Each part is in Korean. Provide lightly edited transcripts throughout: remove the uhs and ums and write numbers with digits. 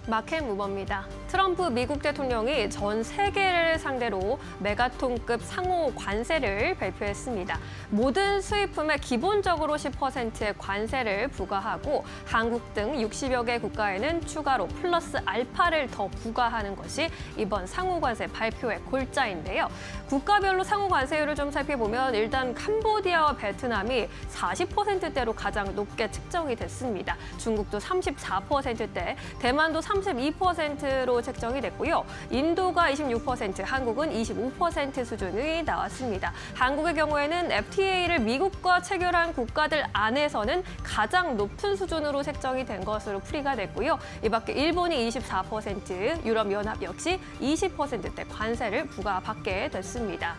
마켓 무버입니다. 트럼프 미국 대통령이 전 세계를 상대로 메가톤급 상호 관세를 발표했습니다. 모든 수입품에 기본적으로 10%의 관세를 부과하고 한국 등 60여 개 국가에는 추가로 플러스 알파를 더 부과하는 것이 이번 상호 관세 발표의 골자인데요. 국가별로 상호 관세율을 좀 살펴보면 일단 캄보디아와 베트남이 40%대로 가장 높게 측정이 됐습니다. 중국도 34%대, 대만도 32%로 책정이 됐고요. 인도가 26%, 한국은 25% 수준이 나왔습니다. 한국의 경우에는 FTA를 미국과 체결한 국가들 안에서는 가장 높은 수준으로 책정이 된 것으로 풀이가 됐고요. 이 밖에 일본이 24%, 유럽연합 역시 20%대 관세를 부과받게 됐습니다.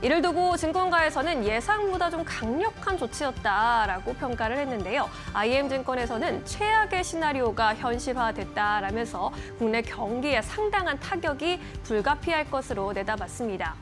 이를 두고 증권가에서는 예상보다 좀 강력한 조치였다라고 평가를 했는데요. IM증권에서는 최악의 시나리오가 현실화됐다라면서 국내 경기에 상당한 타격이 불가피할 것으로 내다봤습니다.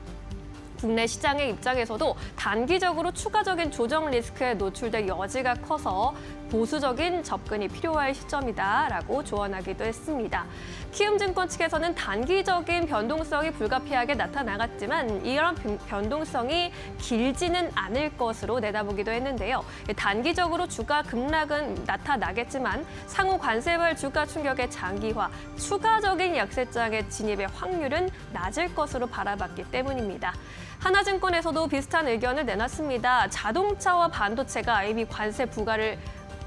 국내 시장의 입장에서도 단기적으로 추가적인 조정 리스크에 노출될 여지가 커서 보수적인 접근이 필요할 시점이다라고 조언하기도 했습니다. 키움증권 측에서는 단기적인 변동성이 불가피하게 나타나갔지만 이런 변동성이 길지는 않을 것으로 내다보기도 했는데요. 단기적으로 주가 급락은 나타나겠지만 상호 관세발 주가 충격의 장기화, 추가적인 약세장의 진입의 확률은 낮을 것으로 바라봤기 때문입니다. 하나증권에서도 비슷한 의견을 내놨습니다. 자동차와 반도체가 이미 관세 부과를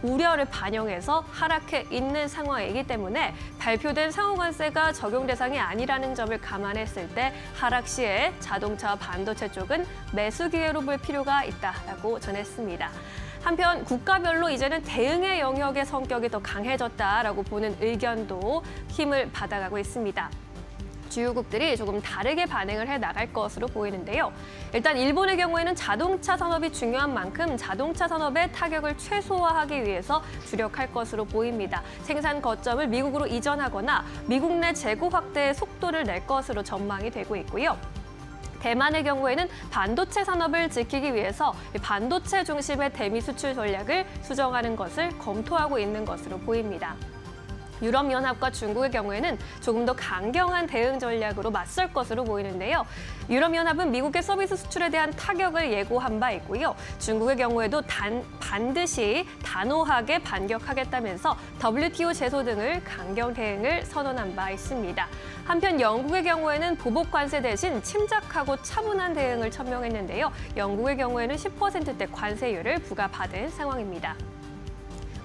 우려를 반영해서 하락해 있는 상황이기 때문에 발표된 상호관세가 적용 대상이 아니라는 점을 감안했을 때 하락 시에 자동차와 반도체 쪽은 매수 기회로 볼 필요가 있다라고 전했습니다. 한편 국가별로 이제는 대응의 영역의 성격이 더 강해졌다라고 보는 의견도 힘을 받아가고 있습니다. 주요국들이 조금 다르게 반응을 해나갈 것으로 보이는데요. 일단 일본의 경우에는 자동차 산업이 중요한 만큼 자동차 산업의 타격을 최소화하기 위해서 주력할 것으로 보입니다. 생산 거점을 미국으로 이전하거나 미국 내 재고 확대의 속도를 낼 것으로 전망이 되고 있고요. 대만의 경우에는 반도체 산업을 지키기 위해서 반도체 중심의 대미 수출 전략을 수정하는 것을 검토하고 있는 것으로 보입니다. 유럽연합과 중국의 경우에는 조금 더 강경한 대응 전략으로 맞설 것으로 보이는데요. 유럽연합은 미국의 서비스 수출에 대한 타격을 예고한 바 있고요. 중국의 경우에도 반드시 단호하게 반격하겠다면서 WTO 제소 등을 강경 대응을 선언한 바 있습니다. 한편 영국의 경우에는 보복 관세 대신 침착하고 차분한 대응을 천명했는데요. 영국의 경우에는 10%대 관세율을 부과받은 상황입니다.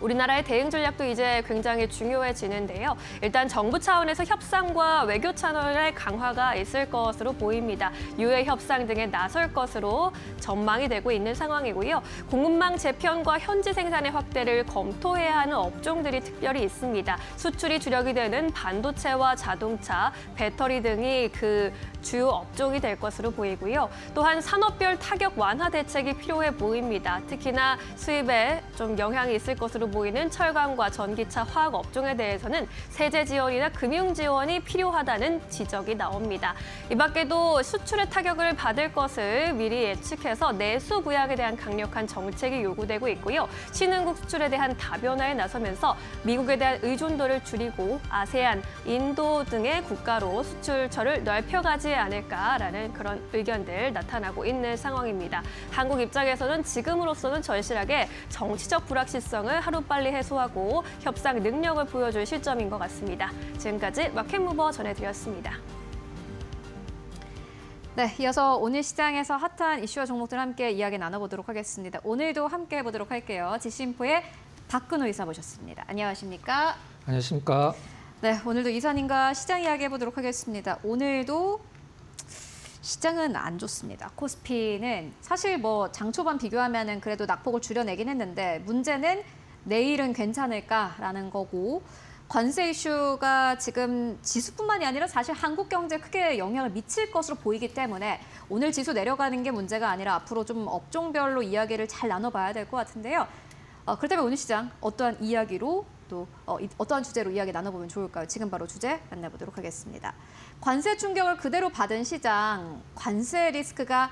우리나라의 대응 전략도 이제 굉장히 중요해지는데요. 일단 정부 차원에서 협상과 외교 채널의 강화가 있을 것으로 보입니다. 유해 협상 등에 나설 것으로 전망이 되고 있는 상황이고요. 공급망 재편과 현지 생산의 확대를 검토해야 하는 업종들이 특별히 있습니다. 수출이 주력이 되는 반도체와 자동차, 배터리 등이 그 주요 업종이 될 것으로 보이고요. 또한 산업별 타격 완화 대책이 필요해 보입니다. 특히나 수입에 좀 영향이 있을 것으로 보이는 철강과 전기차, 화학 업종에 대해서는 세제 지원이나 금융 지원이 필요하다는 지적이 나옵니다. 이 밖에도 수출의 타격을 받을 것을 미리 예측해서 내수 부양에 대한 강력한 정책이 요구되고 있고요. 신흥국 수출에 대한 다변화에 나서면서 미국에 대한 의존도를 줄이고 아세안, 인도 등의 국가로 수출처를 넓혀가지 않을까라는 그런 의견들 나타나고 있는 상황입니다. 한국 입장에서는 지금으로서는 절실하게 정치적 불확실성을 하루빨리 해소하고 협상 능력을 보여줄 시점인 것 같습니다. 지금까지 마켓무버 전해드렸습니다. 네, 이어서 오늘 시장에서 핫한 이슈와 종목들 함께 이야기 나눠보도록 하겠습니다. 오늘도 함께 해보도록 할게요. 지식인포의 박근호 이사 모셨습니다. 안녕하십니까? 안녕하십니까? 네, 오늘도 이사님과 시장 이야기 해보도록 하겠습니다. 오늘도 시장은 안 좋습니다. 코스피는 사실 뭐 장 초반 비교하면은 그래도 낙폭을 줄여내긴 했는데 문제는 내일은 괜찮을까라는 거고 관세 이슈가 지금 지수뿐만이 아니라 사실 한국 경제에 크게 영향을 미칠 것으로 보이기 때문에 오늘 지수 내려가는 게 문제가 아니라 앞으로 좀 업종별로 이야기를 잘 나눠봐야 될 것 같은데요. 그렇다면 오늘 시장 어떠한 이야기로 또 어떠한 주제로 이야기 나눠보면 좋을까요? 지금 바로 주제 만나보도록 하겠습니다. 관세 충격을 그대로 받은 시장, 관세 리스크가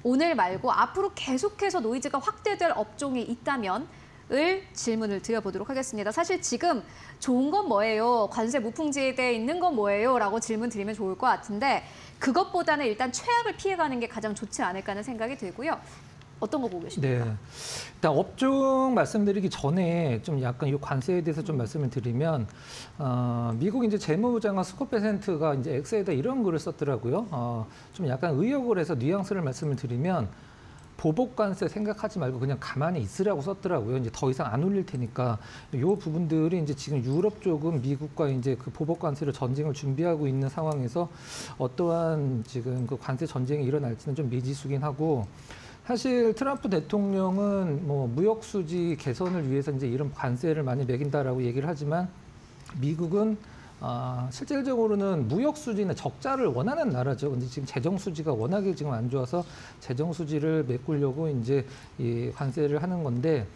오늘 말고 앞으로 계속해서 노이즈가 확대될 업종이 있다면 질문을 드려보도록 하겠습니다. 사실 지금 좋은 건 뭐예요? 관세 무풍지대에 있는 건 뭐예요? 라고 질문 드리면 좋을 것 같은데 그것보다는 일단 최악을 피해가는 게 가장 좋지 않을까 하는 생각이 들고요. 어떤 거 보고 계십니까? 네. 일단 업종 말씀드리기 전에 좀 약간 이 관세에 대해서 좀 말씀을 드리면 미국 이제 재무부 장관 스콧 베센트가 이제 엑스에다 이런 글을 썼더라고요. 좀 약간 의역을 해서 뉘앙스를 말씀을 드리면 보복 관세 생각하지 말고 그냥 가만히 있으라고 썼더라고요. 이제 더 이상 안 올릴 테니까 이 부분들이 이제 지금 유럽 쪽은 미국과 이제 그 보복 관세로 전쟁을 준비하고 있는 상황에서 어떠한 지금 그 관세 전쟁이 일어날지는 좀 미지수긴 하고. 사실 트럼프 대통령은 뭐 무역 수지 개선을 위해서 이제 이런 관세를 많이 매긴다라고 얘기를 하지만 미국은 실질적으로는 무역 수지나 적자를 원하는 나라죠. 근데 지금 재정 수지가 워낙에 지금 안 좋아서 재정 수지를 메꾸려고 이제 이 관세를 하는 건데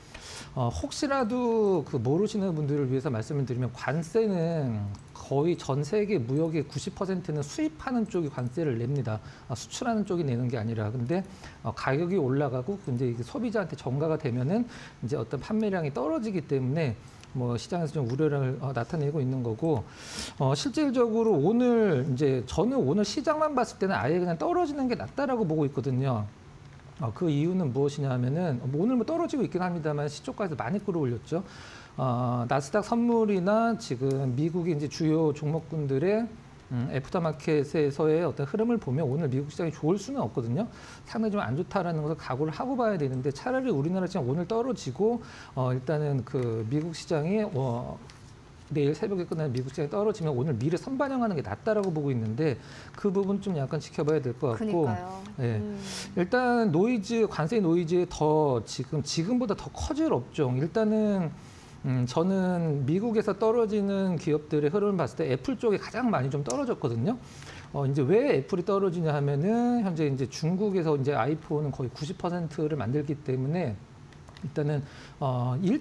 혹시라도 그 모르시는 분들을 위해서 말씀을 드리면 관세는 거의 전 세계 무역의 90%는 수입하는 쪽이 관세를 냅니다. 수출하는 쪽이 내는 게 아니라. 근데 가격이 올라가고 이제 이게 소비자한테 전가가 되면은 이제 어떤 판매량이 떨어지기 때문에 뭐 시장에서 좀 우려를 나타내고 있는 거고 실질적으로 오늘 이제 저는 오늘 시장만 봤을 때는 아예 그냥 떨어지는 게 낫다라고 보고 있거든요. 그 이유는 무엇이냐 하면은 오늘 뭐 떨어지고 있긴 합니다만 시초가에서 많이 끌어올렸죠. 나스닥 선물이나 지금 미국의 이제 주요 종목군들의 애프터마켓에서의 어떤 흐름을 보면 오늘 미국 시장이 좋을 수는 없거든요. 상당히 좀 안 좋다라는 것을 각오를 하고 봐야 되는데 차라리 우리나라 시장 오늘 떨어지고 일단은 그 미국 시장이 내일 새벽에 끝나는 미국 시장이 떨어지면 오늘 미래 선반영하는 게 낫다라고 보고 있는데 그 부분 좀 약간 지켜봐야 될 것 같고. 그러니까요. 네. 일단 관세 노이즈에 더 지금보다 더 커질 업종. 일단은 저는 미국에서 떨어지는 기업들의 흐름을 봤을 때 애플 쪽이 가장 많이 좀 떨어졌거든요. 이제 왜 애플이 떨어지냐 하면은 현재 이제 중국에서 이제 아이폰은 거의 90%를 만들기 때문에 일단은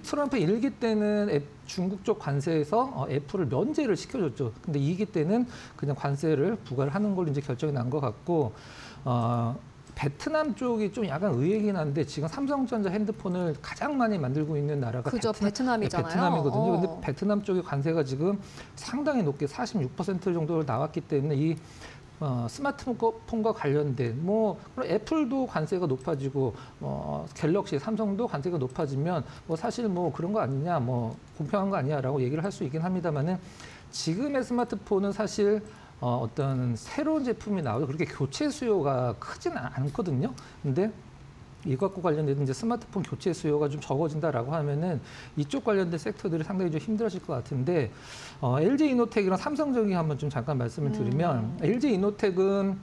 트럼프 1기 때는 중국 쪽 관세에서 애플을 면제를 시켜줬죠. 근데 2기 때는 그냥 관세를 부과를 하는 걸로 이제 결정이 난 것 같고 베트남 쪽이 좀 약간 의외긴 한데 지금 삼성전자 핸드폰을 가장 많이 만들고 있는 나라가 그죠, 베트남이잖아요. 베트남이거든요. 근데 베트남 쪽의 관세가 지금 상당히 높게 46% 정도로 나왔기 때문에 이 스마트폰과 관련된 그럼 애플도 관세가 높아지고 갤럭시, 삼성도 관세가 높아지면 사실 그런 거 아니냐, 공평한 거 아니야라고 얘기를 할 수 있긴 합니다만은 지금의 스마트폰은 사실 어떤 새로운 제품이 나와도 그렇게 교체 수요가 크지는 않거든요. 근데 이것과 관련된 이제 스마트폰 교체 수요가 좀 적어진다라고 하면은 이쪽 관련된 섹터들이 상당히 좀 힘들어질 것 같은데 LG 이노텍이랑 삼성전기 한번 좀 잠깐 말씀을 드리면 LG 이노텍은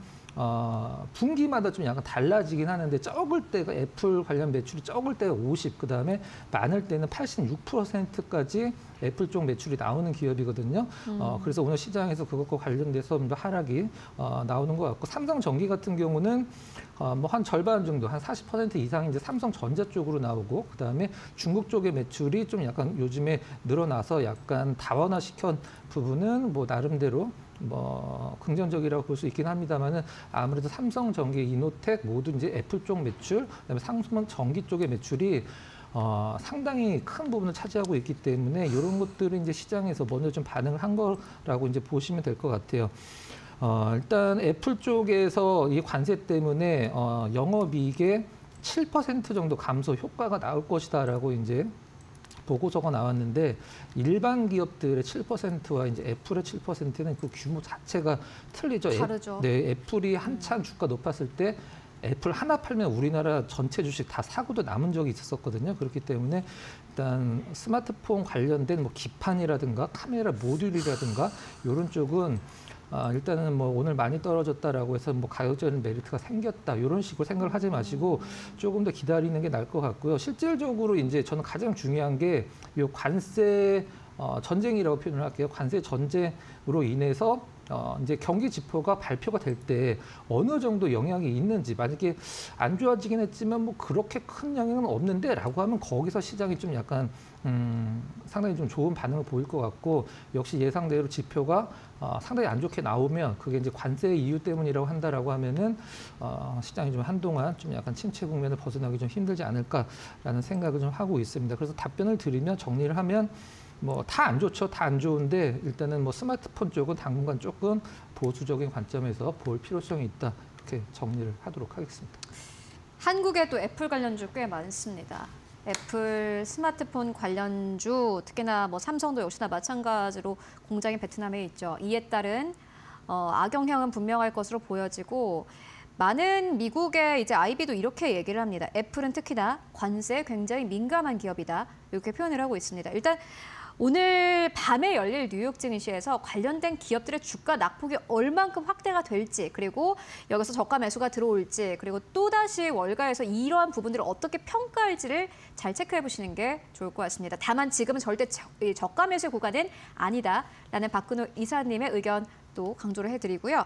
분기마다 좀 약간 달라지긴 하는데 적을 때가 애플 관련 매출이 적을 때가 50, 그다음에 많을 때는 86%까지 애플 쪽 매출이 나오는 기업이거든요. 그래서 오늘 시장에서 그것과 관련돼서 좀 더 하락이 나오는 것 같고 삼성전기 같은 경우는 한 절반 정도, 한 40% 이상이 이제 삼성전자 쪽으로 나오고 그다음에 중국 쪽의 매출이 좀 약간 요즘에 늘어나서 약간 다원화시킨 부분은 나름대로 긍정적이라고 볼 수 있긴 합니다만은 아무래도 삼성전기, 이노텍 모두 이제 애플 쪽 매출, 그다음에 삼성전기 쪽의 매출이 상당히 큰 부분을 차지하고 있기 때문에 이런 것들이 이제 시장에서 먼저 좀 반응을 한 거라고 이제 보시면 될 것 같아요. 일단 애플 쪽에서 이 관세 때문에 영업이익의 7% 정도 감소 효과가 나올 것이다라고 이제 보고서가 나왔는데 일반 기업들의 7%와 이제 애플의 7%는 그 규모 자체가 틀리죠. 다르죠. 애플이 한참 주가 높았을 때 애플 하나 팔면 우리나라 전체 주식 다 사고도 남은 적이 있었거든요. 그렇기 때문에 일단 스마트폰 관련된 기판이라든가 카메라 모듈이라든가 이런 쪽은 일단은 오늘 많이 떨어졌다라고 해서 가격적인 메리트가 생겼다 이런 식으로 생각을 하지 마시고 조금 더 기다리는 게 나을 것 같고요. 실질적으로 이제 저는 가장 중요한 게 이 관세 전쟁이라고 표현을 할게요. 관세 전쟁으로 인해서 이제 경기 지표가 발표가 될 때 어느 정도 영향이 있는지, 만약에 안 좋아지긴 했지만 뭐 그렇게 큰 영향은 없는데라고 하면 거기서 시장이 좀 약간 상당히 좀 좋은 반응을 보일 것 같고, 역시 예상대로 지표가 상당히 안 좋게 나오면 그게 이제 관세 이유 때문이라고 한다라고 하면은 시장이 좀 한동안 좀 약간 침체 국면을 벗어나기 좀 힘들지 않을까라는 생각을 좀 하고 있습니다. 그래서 답변을 드리면, 정리를 하면 뭐 다 안 좋죠. 다 안 좋은데 일단은 뭐 스마트폰 쪽은 당분간 조금 보수적인 관점에서 볼 필요성이 있다. 이렇게 정리를 하도록 하겠습니다. 한국에 또 애플 관련주 꽤 많습니다. 애플 스마트폰 관련주, 특히나 뭐 삼성도 역시나 마찬가지로 공장이 베트남에 있죠. 이에 따른 악영향은 분명할 것으로 보여지고, 많은 미국의 이제 IB도 이렇게 얘기를 합니다. 애플은 특히나 관세에 굉장히 민감한 기업이다. 이렇게 표현을 하고 있습니다. 일단 오늘 밤에 열릴 뉴욕 증시에서 관련된 기업들의 주가 낙폭이 얼만큼 확대가 될지, 그리고 여기서 저가 매수가 들어올지, 그리고 또다시 월가에서 이러한 부분들을 어떻게 평가할지를 잘 체크해 보시는 게 좋을 것 같습니다. 다만 지금은 절대 저가 매수 구간은 아니다라는 박근호 이사님의 의견 또 강조를 해드리고요.